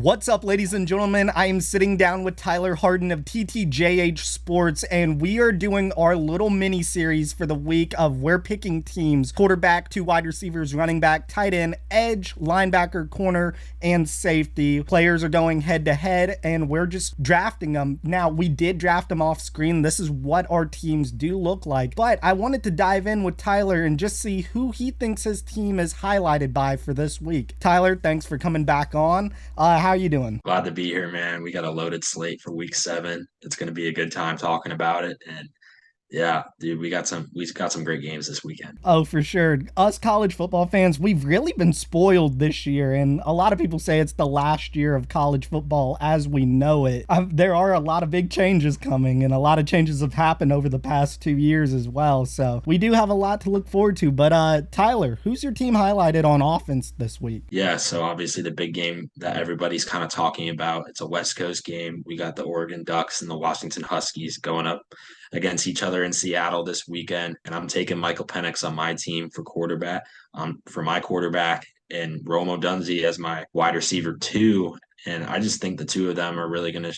What's up, ladies and gentlemen? I am sitting down with Tyler Harden of TTJH Sports, and we are doing our little mini series for the week of we're picking teams: quarterback, two wide receivers, running back, tight end, edge, linebacker, corner, and safety. Players are going head to head, and we're just drafting them. Now, we did draft them off screen. This is what our teams do look like, but I wanted to dive in with Tyler and just see who he thinks his team is highlighted by for this week. Tyler, thanks for coming back on. How are you doing? Glad to be here, man. We got a loaded slate for week 7. It's going to be a good time talking about it. And yeah, dude, we got some great games this weekend. Oh, for sure. Us college football fans, we've really been spoiled this year, and a lot of people say it's the last year of college football as we know it. There are a lot of big changes coming, and a lot of changes have happened over the past 2 years as well, so we do have a lot to look forward to. But Tyler, who's your team highlighted on offense this week? Yeah, so obviously the big game that everybody's kind of talking about, it's a West Coast game. We got the Oregon Ducks and the Washington Huskies going up against each other in Seattle this weekend, and I'm taking Michael Penix on my team for my quarterback, and Rome Odunze as my wide receiver 2. And I just think the two of them are really going to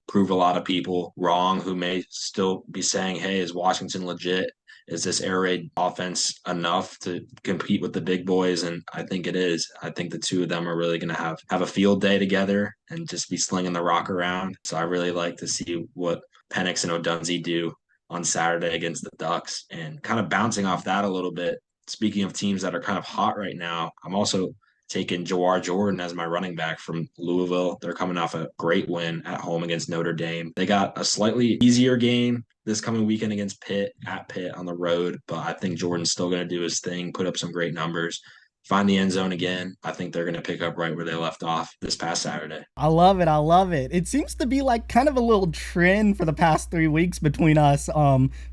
prove a lot of people wrong who may still be saying, hey, is Washington legit? Is this air raid offense enough to compete with the big boys? And I think it is. I think the two of them are really going to have a field day together and just be slinging the rock around. So I really like to see what Penix and Odunze do on Saturday against the Ducks. And kind of bouncing off that a little bit, speaking of teams that are kind of hot right now, I'm also taking Jawar Jordan as my running back from Louisville. They're coming off a great win at home against Notre Dame. They got a slightly easier game this coming weekend against Pitt, at Pitt on the road, but I think Jordan's still going to do his thing, put up some great numbers, find the end zone again. I think they're going to pick up right where they left off this past Saturday. I love it. I love it. It seems to be like kind of a little trend for the past 3 weeks between us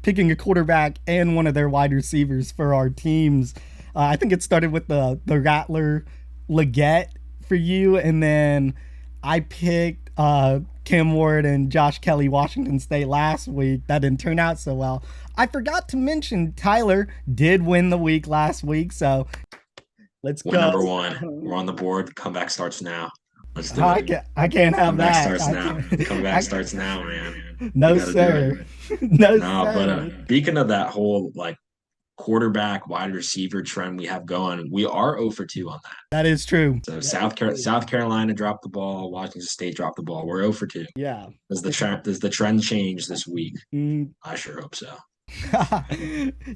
picking a quarterback and one of their wide receivers for our teams. I think it started with the Rattler Leggett for you, and then I picked Cam Ward and Josh Kelly, Washington State last week. That didn't turn out so well. I forgot to mention Tyler did win the week last week, so let's go. We're number one. We're on the board. Comeback starts now. Let's do it. I can't have Comeback that. starts now. Comeback starts now, man. No, We gotta do sir. it. No, No, but sir. speaking of that whole quarterback wide receiver trend we have going, we are 0 for 2 on that. That is true. So South Carolina dropped the ball, Washington State dropped the ball. We're 0 for 2. Yeah. Does the trend change this week? Mm. I sure hope so.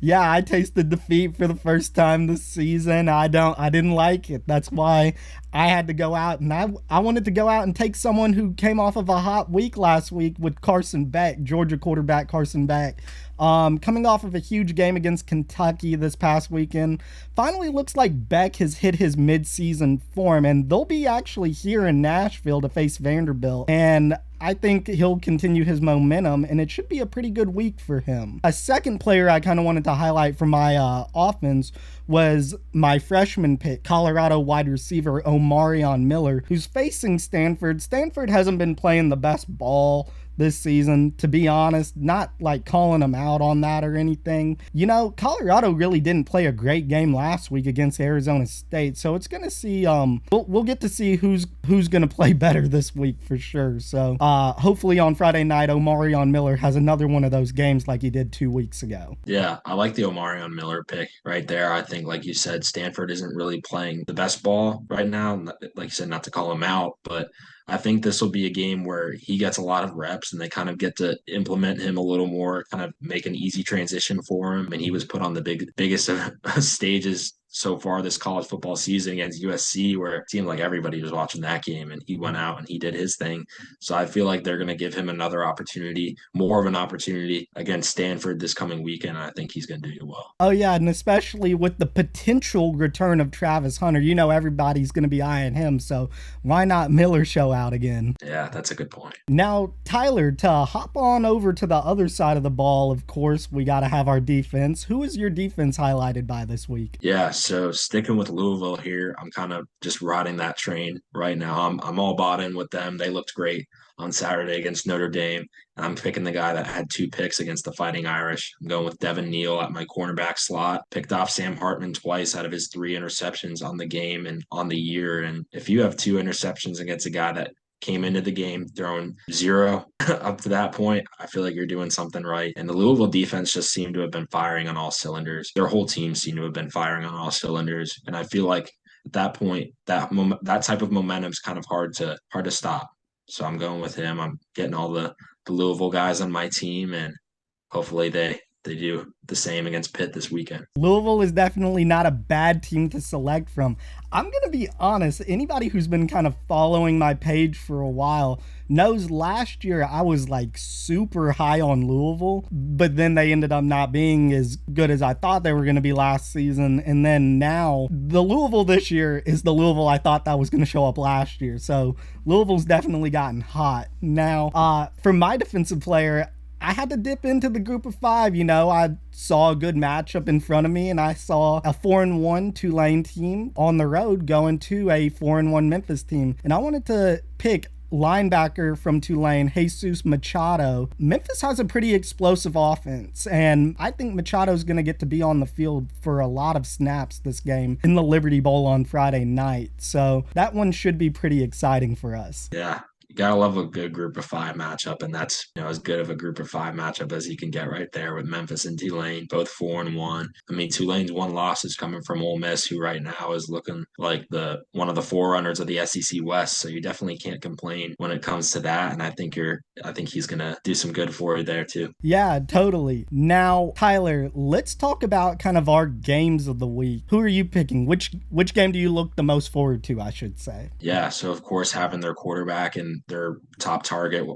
Yeah, I tasted defeat for the first time this season. I didn't like it. That's why I had to go out, and I wanted to go out and take someone who came off of a hot week last week with Carson Beck, Georgia quarterback Carson Beck. Coming off of a huge game against Kentucky this past weekend, finally looks like Beck has hit his midseason form, and they'll be actually here in Nashville to face Vanderbilt. And I think he'll continue his momentum, and it should be a pretty good week for him. A second player I kind of wanted to highlight from my offense was my freshman pick, Colorado wide receiver Omarion Miller, who's facing Stanford. Stanford hasn't been playing the best ball this season, to be honest, not like calling them out on that or anything. You know, Colorado really didn't play a great game last week against Arizona State, so it's gonna see we'll get to see who's gonna play better this week for sure. So hopefully on Friday night Omarion Miller has another one of those games like he did 2 weeks ago. Yeah, I like the Omarion Miller pick right there. I think, like you said, Stanford isn't really playing the best ball right now. Like you said, not to call him out, but I think this will be a game where he gets a lot of reps and they kind of get to implement him a little more, kind of make an easy transition for him. And he was put on the biggest of stages so far this college football season against USC, where it seemed like everybody was watching that game, and he went out and he did his thing. So I feel like they're going to give him another opportunity, more of an opportunity against Stanford this coming weekend. I think he's going to do well. Oh yeah, and especially with the potential return of Travis Hunter, you know everybody's going to be eyeing him, so why not Miller show out again? Yeah, that's a good point. Now, Tyler, to hop on over to the other side of the ball, of course, we got to have our defense. Who is your defense highlighted by this week? Yeah, So sticking with Louisville here, I'm kind of just riding that train right now. I'm all bought in with them. They looked great on Saturday against Notre Dame. And I'm picking the guy that had 2 picks against the Fighting Irish. I'm going with Devin Neal at my cornerback slot. Picked off Sam Hartman twice out of his 3 interceptions on the game and on the year. And if you have 2 interceptions against a guy that came into the game throwing 0 up to that point, I feel like you're doing something right. And the Louisville defense just seemed to have been firing on all cylinders. Their whole team seemed to have been firing on all cylinders. And I feel like at that point, that type of momentum is kind of hard to stop. So I'm going with him. I'm getting all the Louisville guys on my team, and hopefully they do the same against Pitt this weekend. Louisville is definitely not a bad team to select from. I'm going to be honest, anybody who's been kind of following my page for a while knows last year I was like super high on Louisville, but then they ended up not being as good as I thought they were going to be last season. And then now the Louisville this year is the Louisville I thought that was going to show up last year. So Louisville's definitely gotten hot. Now, for my defensive player, I had to dip into the group of 5. I saw a good matchup in front of me, and I saw a 4-1 Tulane team on the road going to a 4-1 Memphis team. And I wanted to pick linebacker from Tulane, Jesus Machado. Memphis has a pretty explosive offense, and I think Machado's going to get to be on the field for a lot of snaps this game in the Liberty Bowl on Friday night. So that one should be pretty exciting for us. Yeah. You gotta love a good group of 5 matchup, and that's as good of a group of 5 matchup as you can get right there with Memphis and Tulane, both 4-1. I mean, Tulane's one loss is coming from Ole Miss, who right now is looking like one of the forerunners of the SEC West. So you definitely can't complain when it comes to that. And I think he's gonna do some good for you there too. Yeah, totally. Now, Tyler, let's talk about kind of our games of the week. Who are you picking? Which game do you look the most forward to, I should say? Yeah, so of course having their quarterback and their top target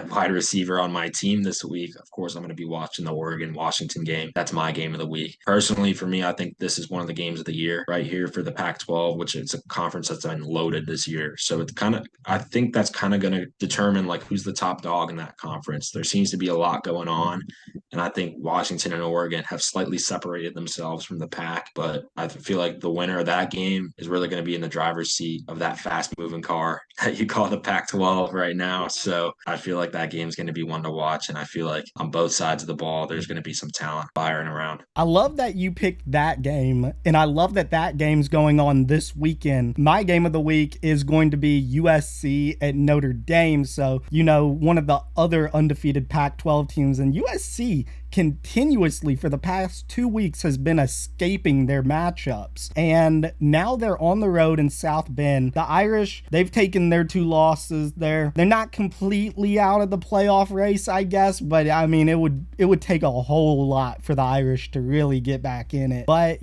wide receiver on my team this week, of course I'm going to be watching the Oregon-Washington game. That's my game of the week. Personally, for me, I think this is one of the games of the year right here for the Pac-12, which is a conference that's been loaded this year. So I think that's kind of going to determine like who's the top dog in that conference. There seems to be a lot going on, and I think Washington and Oregon have slightly separated themselves from the pack, but I feel like the winner of that game is really going to be in the driver's seat of that fast-moving car that you call the Pac-12 right now. So I feel like that game's going to be one to watch. And I feel like on both sides of the ball, there's going to be some talent firing around. I love that you picked that game. And I love that game's going on this weekend. My game of the week is going to be USC at Notre Dame. So, one of the other undefeated Pac-12 teams, and USC continuously for the past 2 weeks has been escaping their matchups. And now they're on the road in South Bend. The Irish, they've taken their 2 losses there. They're not completely out of the playoff race, I guess, but I mean, it would take a whole lot for the Irish to really get back in it. But,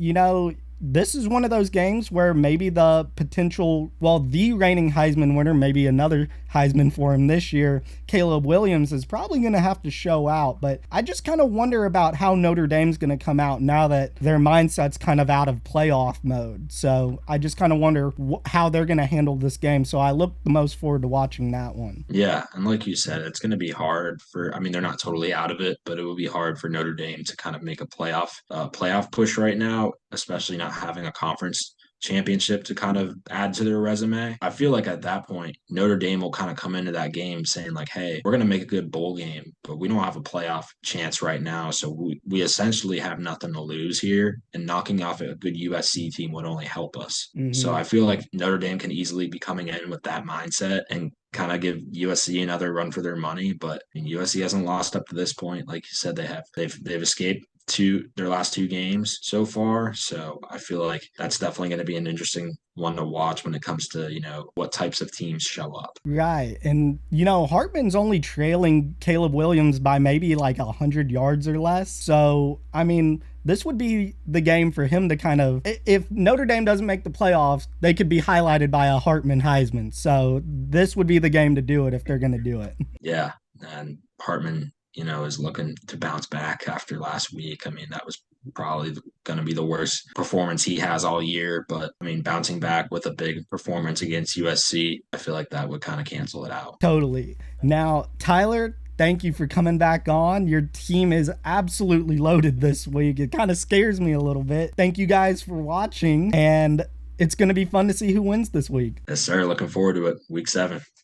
this is one of those games where maybe the reigning Heisman winner, maybe another Heisman for him this year, Caleb Williams, is probably going to have to show out. But I just kind of wonder about how Notre Dame's going to come out now that their mindset's kind of out of playoff mode. So I just kind of wonder how they're going to handle this game. So I look the most forward to watching that one. Yeah, and like you said, it's going to be hard they're not totally out of it, but it will be hard for Notre Dame to kind of make a playoff push right now, especially not having a conference championship to kind of add to their resume. I feel like at that point, Notre Dame will kind of come into that game saying like, hey, we're going to make a good bowl game, but we don't have a playoff chance right now. So we essentially have nothing to lose here, and knocking off a good USC team would only help us. Mm-hmm. So I feel like Notre Dame can easily be coming in with that mindset and kind of give USC another run for their money. But USC hasn't lost up to this point. Like you said, they've escaped their last 2 games so far. So I feel like that's definitely going to be an interesting one to watch when it comes to, what types of teams show up. Right. And, Hartman's only trailing Caleb Williams by maybe like 100 yards or less. So, I mean, this would be the game for him to kind of, if Notre Dame doesn't make the playoffs, they could be highlighted by a Hartman Heisman. So this would be the game to do it if they're going to do it. Yeah. And Hartman, is looking to bounce back after last week. I mean, that was probably going to be the worst performance he has all year. But, bouncing back with a big performance against USC, I feel like that would kind of cancel it out. Totally. Now, Tyler, Thank you for coming back on. Your team is absolutely loaded this week. It kind of scares me a little bit. Thank you guys for watching, and it's going to be fun to see who wins this week. Yes, sir. Looking forward to it. Week 7.